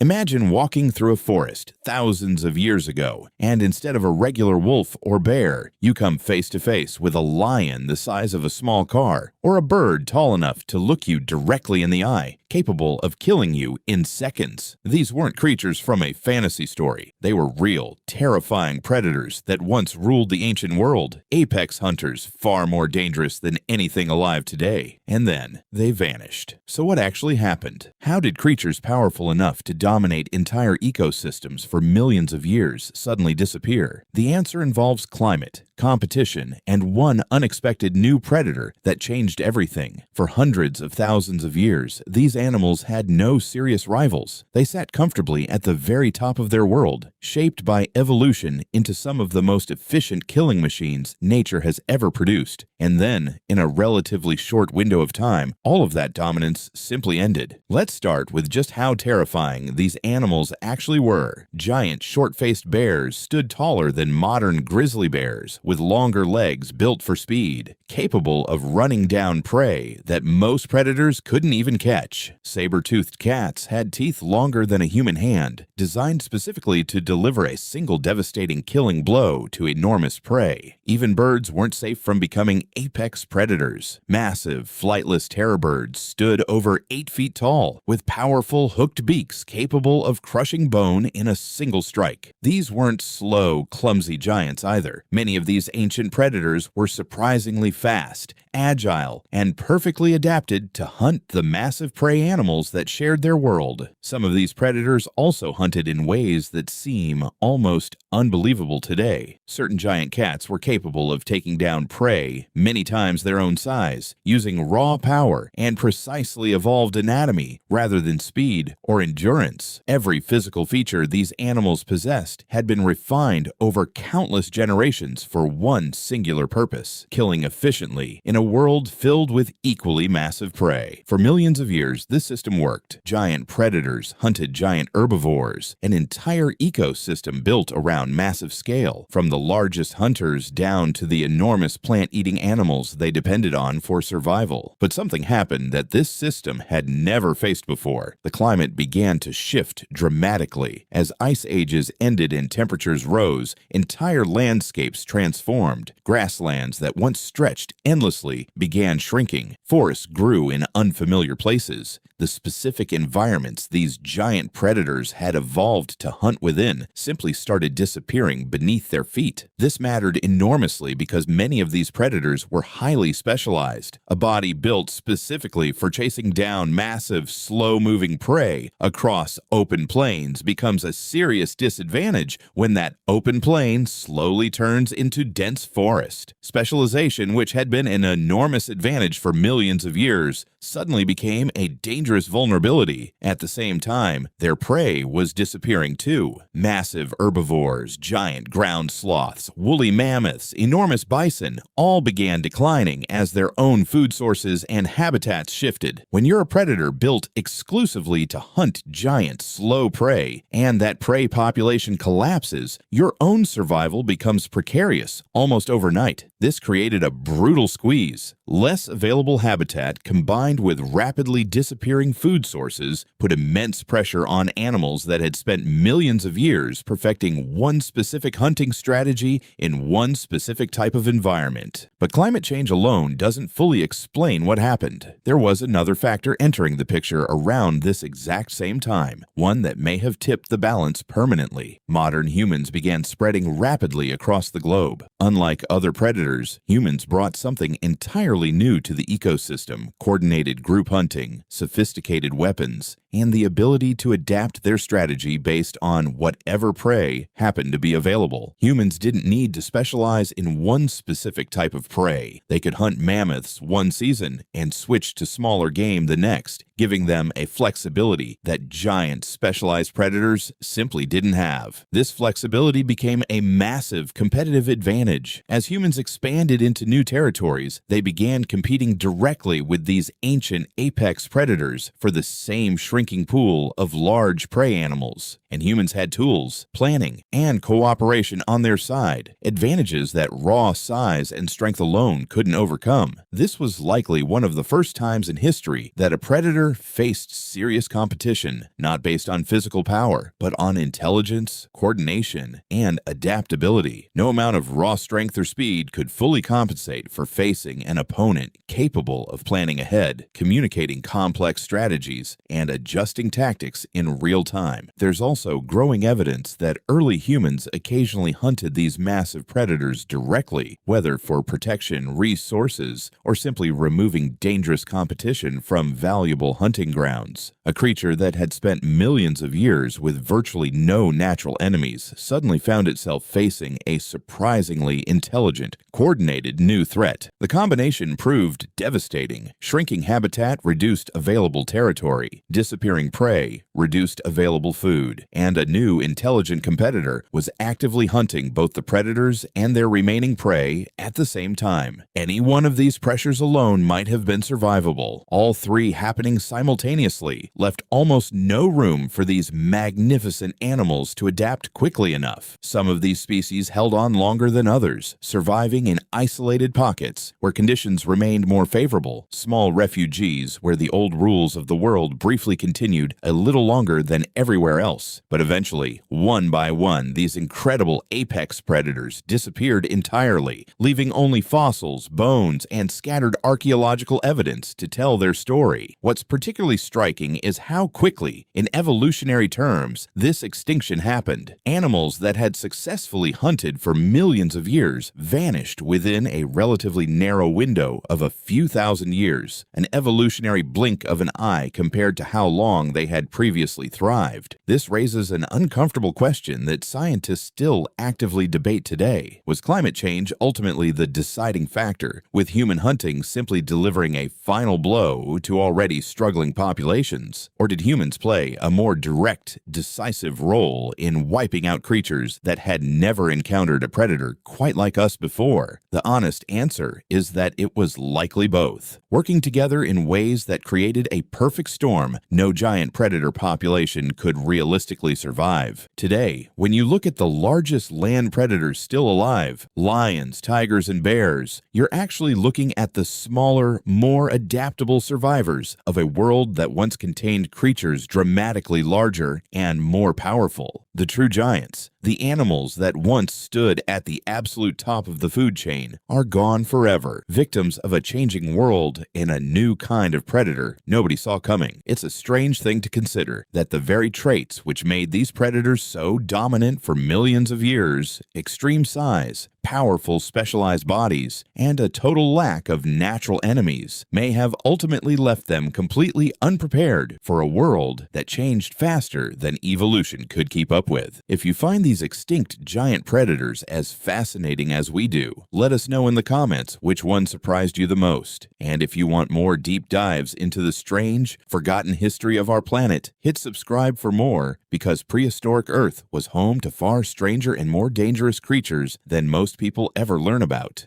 Imagine walking through a forest thousands of years ago, and instead of a regular wolf or bear, you come face to face with a lion the size of a small car, or a bird tall enough to look you directly in the eye, capable of killing you in seconds. These weren't creatures from a fantasy story. They were real, terrifying predators that once ruled the ancient world, apex hunters far more dangerous than anything alive today. And then they vanished. So what actually happened? How did creatures powerful enough to dominate entire ecosystems for millions of years suddenly disappear? The answer involves climate, competition, and one unexpected new predator that changed everything. For hundreds of thousands of years, these animals had no serious rivals. They sat comfortably at the very top of their world, shaped by evolution into some of the most efficient killing machines nature has ever produced. And then, in a relatively short window of time, all of that dominance simply ended. Let's start with just how terrifying these animals actually were. Giant, short-faced bears stood taller than modern grizzly bears, with longer legs built for speed, capable of running down prey that most predators couldn't even catch. Saber-toothed cats had teeth longer than a human hand, designed specifically to deliver a single devastating killing blow to enormous prey. Even birds weren't safe from becoming apex predators. Massive, flightless terror birds stood over 8 feet tall, with powerful hooked beaks capable of crushing bone in a single strike. These weren't slow, clumsy giants either. Many of these ancient predators were surprisingly fast, agile, and perfectly adapted to hunt the massive prey animals that shared their world. Some of these predators also hunted in ways that seem almost unbelievable today. Certain giant cats were capable of taking down prey many times their own size, using raw power and precisely evolved anatomy rather than speed or endurance. Every physical feature these animals possessed had been refined over countless generations for one singular purpose: killing efficiently in a world filled with equally massive prey. For millions of years, this system worked. Giant predators hunted giant herbivores, an entire ecosystem built around massive scale, from the largest hunters down to the enormous plant-eating animals they depended on for survival. But something happened that this system had never faced before. The climate began to shift dramatically. As ice ages ended and temperatures rose, entire landscapes transformed. Grasslands that once stretched endlessly began shrinking. Forests grew in unfamiliar places. The specific environments these giant predators had evolved to hunt within simply started disappearing beneath their feet. This mattered enormously because many of these predators were highly specialized. A body built specifically for chasing down massive, slow-moving prey across open plains becomes a serious disadvantage when that open plain slowly turns into dense forest. Specialization, which had been an enormous advantage for millions of years, suddenly became a dangerous vulnerability. At the same time, their prey was disappearing too. Massive herbivores, giant ground sloths, woolly mammoths, enormous bison all began declining as their own food sources and habitats shifted. When you're a predator built exclusively to hunt giant, slow prey, and that prey population collapses, your own survival becomes precarious almost overnight. This created a brutal squeeze. Less available habitat combined with rapidly disappearing food sources put immense pressure on animals that had spent millions of years perfecting one specific hunting strategy in one specific type of environment. But climate change alone doesn't fully explain what happened. There was another factor entering the picture around this exact same time, one that may have tipped the balance permanently. Modern humans began spreading rapidly across the globe. Unlike other predators, humans brought something entirely new to the ecosystem: coordinated group hunting, sophisticated weapons, and the ability to adapt their strategy based on whatever prey happened to be available. Humans didn't need to specialize in one specific type of prey. They could hunt mammoths one season and switch to smaller game the next, giving them a flexibility that giant specialized predators simply didn't have. This flexibility became a massive competitive advantage. As humans expanded into new territories, they began competing directly with these ancient apex predators for the same shrinking shrinking pool of large prey animals, and humans had tools, planning, and cooperation on their side, advantages that raw size and strength alone couldn't overcome. This was likely one of the first times in history that a predator faced serious competition, not based on physical power, but on intelligence, coordination, and adaptability. No amount of raw strength or speed could fully compensate for facing an opponent capable of planning ahead, communicating complex strategies, and adjusting tactics in real time. There's also growing evidence that early humans occasionally hunted these massive predators directly, whether for protection, resources, or simply removing dangerous competition from valuable hunting grounds. A creature that had spent millions of years with virtually no natural enemies suddenly found itself facing a surprisingly intelligent, coordinated new threat. The combination proved devastating. Shrinking habitat reduced available territory, disappearing prey reduced available food, and a new intelligent competitor was actively hunting both the predators and their remaining prey at the same time. Any one of these pressures alone might have been survivable. All three happening simultaneously left almost no room for these magnificent animals to adapt quickly enough. Some of these species held on longer than others, surviving in isolated pockets where conditions remained more favorable, small refugees where the old rules of the world briefly continued a little longer than everywhere else. But eventually, one by one, these incredible apex predators disappeared entirely, leaving only fossils, bones, and scattered archaeological evidence to tell their story. What's particularly striking is how quickly, in evolutionary terms, this extinction happened. Animals that had successfully hunted for millions of years vanished within a relatively narrow window of a few thousand years, an evolutionary blink of an eye compared to how long they had previously thrived. This raises an uncomfortable question that scientists still actively debate today. Was climate change ultimately the deciding factor, with human hunting simply delivering a final blow to already struggling populations? Or did humans play a more direct, decisive role in wiping out creatures that had never encountered a predator quite like us before? The honest answer is that it was likely both. Working together in ways that created a perfect storm, no giant predator population could realistically survive. Today, when you look at the largest land predators still alive, lions, tigers, and bears, you're actually looking at the smaller, more adaptable survivors of a world that once contained creatures dramatically larger and more powerful. The true giants, the animals that once stood at the absolute top of the food chain, are gone forever, victims of a changing world and a new kind of predator nobody saw coming. It's a strange thing to consider that the very traits which made these predators so dominant for millions of years, extreme size, powerful specialized bodies, and a total lack of natural enemies, may have ultimately left them completely unprepared for a world that changed faster than evolution could keep up with. If you find these extinct giant predators as fascinating as we do, let us know in the comments which one surprised you the most. And if you want more deep dives into the strange, forgotten history of our planet, hit subscribe for more, because prehistoric Earth was home to far stranger and more dangerous creatures than most people ever learn about.